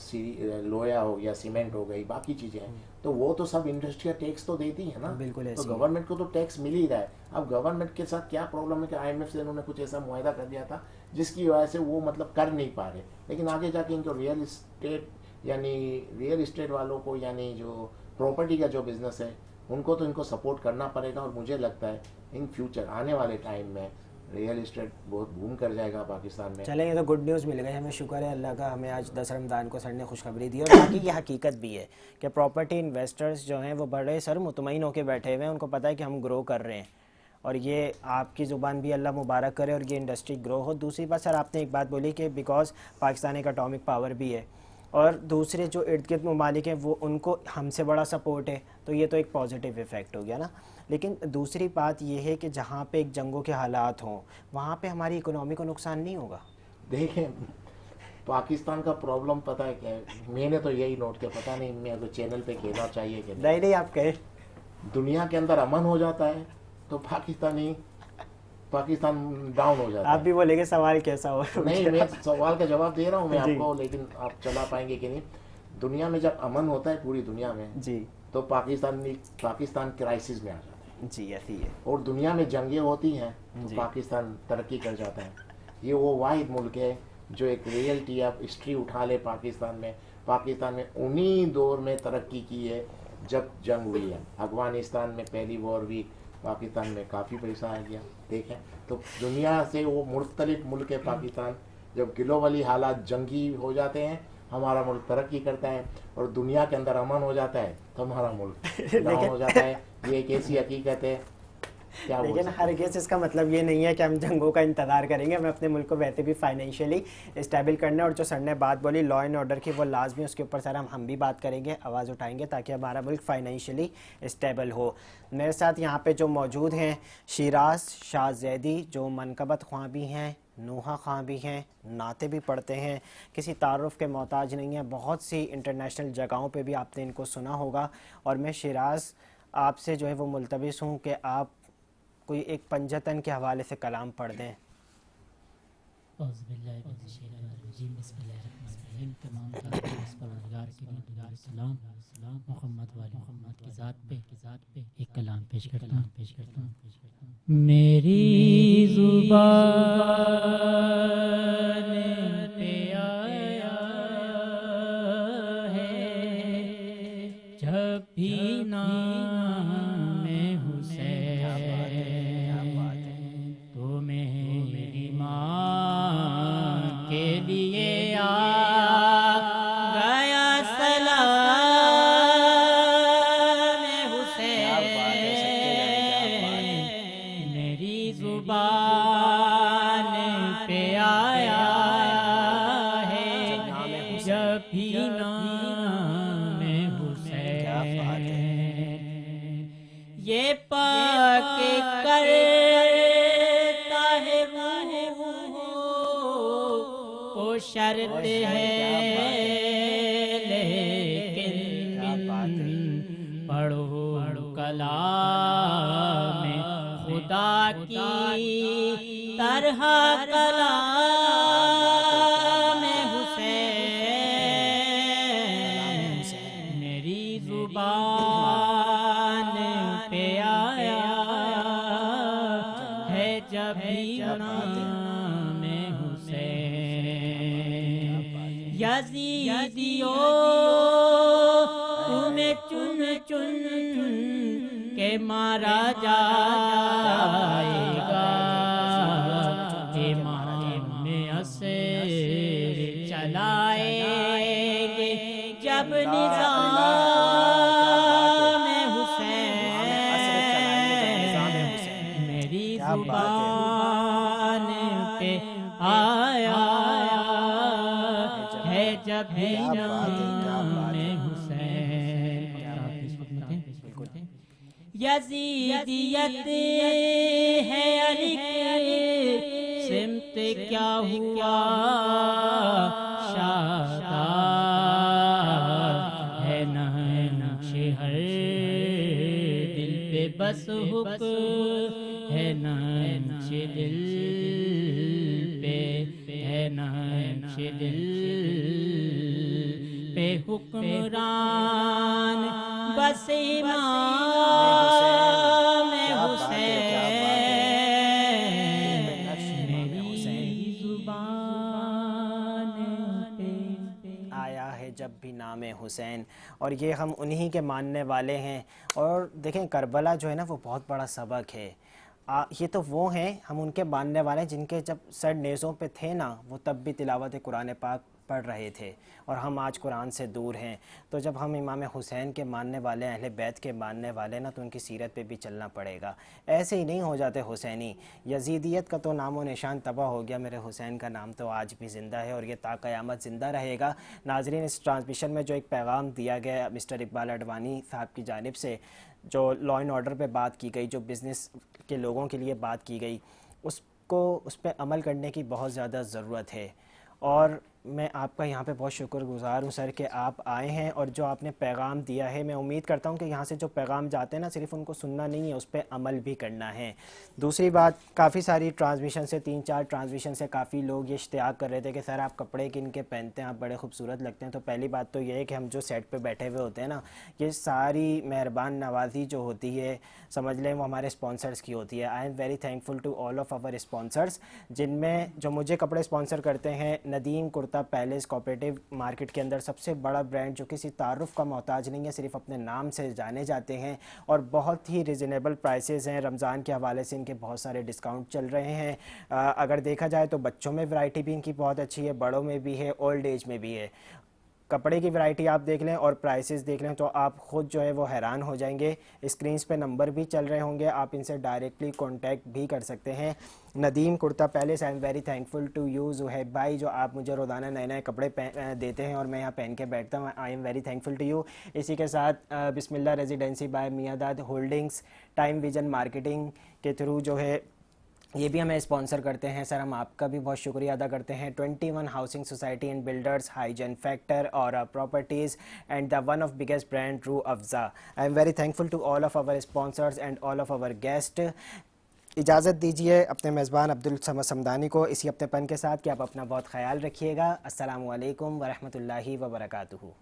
लोया हो गया, सीमेंट हो गई, बाकी चीज़ें हैं, तो वो तो सब इंडस्ट्रियाँ टैक्स तो देती है ना। बिल्कुल ऐसी। तो गवर्नमेंट को तो टैक्स मिल ही रहा है। अब गवर्नमेंट के साथ क्या प्रॉब्लम है कि IMF से इन्होंने कुछ ऐसा मुआहदा कर दिया था जिसकी वजह से वो मतलब कर नहीं पा रहे। लेकिन आगे जाके इनको रियल इस्टेट वालों को, यानी जो प्रॉपर्टी का जो बिजनेस है, उनको तो इनको सपोर्ट करना पड़ेगा। और मुझे लगता है इन फ्यूचर आने वाले टाइम में रियल इस्टेट बहुत बूम कर जाएगा पाकिस्तान में। चलेंगे तो गुड न्यूज़ मिल गई, हमें शुक्र है अल्लाह का। हमें आज 10 रमज़ान को सर ने खुशखबरी दी। और बाकी ये हकीकत भी है कि प्रॉपर्टी इन्वेस्टर्स जो हैं वो बड़े सर मुतमईन होकर बैठे हुए हैं। उनको पता है कि हम ग्रो कर रहे हैं, और ये आपकी ज़ुबान भी अल्लाह मुबारक करे और ये इंडस्ट्री ग्रो हो। दूसरी बात सर, आपने एक बात बोली कि बिकॉज पाकिस्तान एक एटॉमिक पावर भी है और दूसरे जो इर्द गिर्द ममालिक हैं वो उनको हमसे बड़ा सपोर्ट है, तो ये तो एक पॉजिटिव इफ़ेक्ट हो गया ना। लेकिन दूसरी बात ये है कि जहाँ पे एक जंगों के हालात हों वहाँ पे हमारी इकोनॉमी को नुकसान नहीं होगा। देखें, पाकिस्तान का प्रॉब्लम पता है क्या है? मैंने तो यही नोट किया, पता नहीं मैं तो चैनल पे कहना चाहिए कि नहीं, आप कहें। दुनिया के अंदर अमन हो जाता है तो पाकिस्तान डाउन हो जाता है। आप भी बोलेंगे सवाल कैसा हो? नहीं, मैं सवाल का जवाब दे रहा हूँ मैं आपको, लेकिन आप चला पाएंगे कि नहीं। दुनिया में जब अमन होता है पूरी दुनिया में जी, तो पाकिस्तान क्राइसिस में आ जाता है जी, ऐसी है। और दुनिया में जंगें होती हैं तो पाकिस्तान तरक्की कर जाता है। ये वो वाहिद मुल्क है जो एक रियलिटी आप हिस्ट्री उठा ले पाकिस्तान में उन्हीं दौर में तरक्की की है जब जंग हुई है। अफगानिस्तान में पहली वॉर हुई, पाकिस्तान में काफ़ी पैसा आ गया। देखें तो दुनिया से वो मुख्तलिफ मुल्क है पाकिस्तान। जब ग्लोबली हालात जंगी हो जाते हैं हमारा मुल्क तरक्की करता है, और दुनिया के अंदर अमन हो जाता है तो हमारा मुल्क डाउन हो जाता है। ये एक ऐसी हकीकत है। लेकिन हर केस इसका मतलब ये नहीं है कि हम जंगों का इंतज़ार करेंगे। हमें अपने मुल्क को वैसे भी फाइनेंशियली स्टेबल करना है। और जो सर ने बात बोली लॉ एंड ऑर्डर की, वो लाजमी, उसके ऊपर सर हम भी बात करेंगे, आवाज़ उठाएंगे ताकि हमारा मुल्क फाइनेंशियली स्टेबल हो। मेरे साथ यहाँ पे जो मौजूद हैं शिराज शाह ज़ैदी, जो मनकबत ख्वां भी हैं, नूहा ख़ां भी हैं, नाते भी पढ़ते हैं, किसी तारुफ के मोहताज नहीं है। बहुत सी इंटरनेशनल जगहों पे भी आपने इनको सुना होगा। और मैं शिराज आपसे जो है वो मुल्तबिस हूँ कि आप कोई एक पंजतन के हवाले से कलाम पढ़ दें। एक कलाम पेश करता हूँ। मेरी ज़ुबान पे आया है जब भी नाम हुसैन, तो मेरी माँ के लिए शर्त है, लेकिन पढ़ो कलाम खुदा की तरह कलाम हुसैन, जब भी नाम हुसैन। यजीदियों तुम्हें चुन चुन के मारा जाएगा, इमाम असर चलाएंगे जब निज़ाम हुसैन। मेरी ज़ुबान पे आया है जब भी नाम हुसैन। यजीदियत है अली सिमत क्या हुआ शादाब है नक्श हर दिल पे बस हुक्म है नक्श दिल पे है नक्श दिल पे हुक्मरान बस इमाम हुसैन। मेरी ज़ुबान पे आया है जब भी नाम हुसैन। और ये हम उन्हीं के मानने वाले हैं। और देखें करबला जो है ना वो बहुत बड़ा सबक है। ये तो वो हैं, हम उनके मानने वाले हैं जिनके जब सर नेज़ों पे थे ना वो तब भी तिलावत कुरान पाक पढ़ रहे थे, और हम आज कुरान से दूर हैं। तो जब हम इमाम हुसैन के मानने वाले हैं, अहले बैत के मानने वाले ना, तो उनकी सीरत पे भी चलना पड़ेगा। ऐसे ही नहीं हो जाते हुसैनी। यजीदियत का तो नामो निशान तबाह हो गया, मेरे हुसैन का नाम तो आज भी ज़िंदा है और ये ता क़यामत ज़िंदा रहेगा। नाज़रीन, इस ट्रांसमिशन में जो एक पैगाम दिया गया मिस्टर इकबाल अडवाणी साहब की जानिब से, जो लॉ एंड ऑर्डर पे बात की गई, जो बिज़नेस के लोगों के लिए बात की गई, उस पर अमल करने की बहुत ज़्यादा ज़रूरत है। और मैं आपका यहाँ पे बहुत शुक्रगुज़ार हूँ सर कि आप आए हैं और जो आपने पैगाम दिया है। मैं उम्मीद करता हूँ कि यहाँ से जो पैगाम जाते हैं ना, सिर्फ उनको सुनना नहीं है, उस पर अमल भी करना है। दूसरी बात, काफ़ी सारी ट्रांसमिशन से 3-4 ट्रांसमिशन से काफ़ी लोग ये इश्तियाक कर रहे थे कि सर आप कपड़े किन के पहनते हैं, आप बड़े खूबसूरत लगते हैं। तो पहली बात तो ये है कि हम जो सेट पर बैठे हुए होते हैं ना, ये सारी मेहरबान नवाजी जो होती है, समझ लें वो हमारे स्पॉन्सर्स की होती है। I am very thankful to all of our sponsors, जिनमें जो मुझे कपड़े स्पॉन्सर करते हैं, नदीम कुर्ता पैलेस कोऑपरेटिव मार्केट के अंदर सबसे बड़ा ब्रांड जो किसी तारुफ का मोहताज नहीं है, सिर्फ अपने नाम से जाने जाते हैं और बहुत ही रिजनेबल प्राइसेस हैं। रमज़ान के हवाले से इनके बहुत सारे डिस्काउंट चल रहे हैं। अगर देखा जाए तो बच्चों में वैरायटी भी इनकी बहुत अच्छी है, बड़ों में भी है, ओल्ड एज में भी है। कपड़े की वैरायटी आप देख लें और प्राइसेस देख लें तो आप ख़ुद जो है वो हैरान हो जाएंगे। स्क्रीन्स पे नंबर भी चल रहे होंगे, आप इनसे डायरेक्टली कांटेक्ट भी कर सकते हैं। Nadeem Kurta Palace, I am very thankful to you Zuhaib भाई, जो आप मुझे रोज़ाना नए नए कपड़े देते हैं और मैं यहाँ पहन के बैठता हूँ। I am very thankful to you. इसी के साथ Bismillah residency by Miandad holdings, time vision marketing के थ्रू जो है ये भी हमें स्पॉन्सर करते हैं। सर हम आपका भी बहुत शुक्रिया अदा करते हैं। 21 housing society and builders, hygiene factor और properties and the one of biggest brand Rooh Afza. I am very thankful to all of our sponsors and all of our guest. इजाज़त दीजिए अपने मेज़बान अब्दुल समद समदानी को इसी अपनेपन के साथ कि आप अपना बहुत ख्याल रखिएगा। अस्सलामु अलैकुम वरहमतुल्लाहि व बरकातुहू।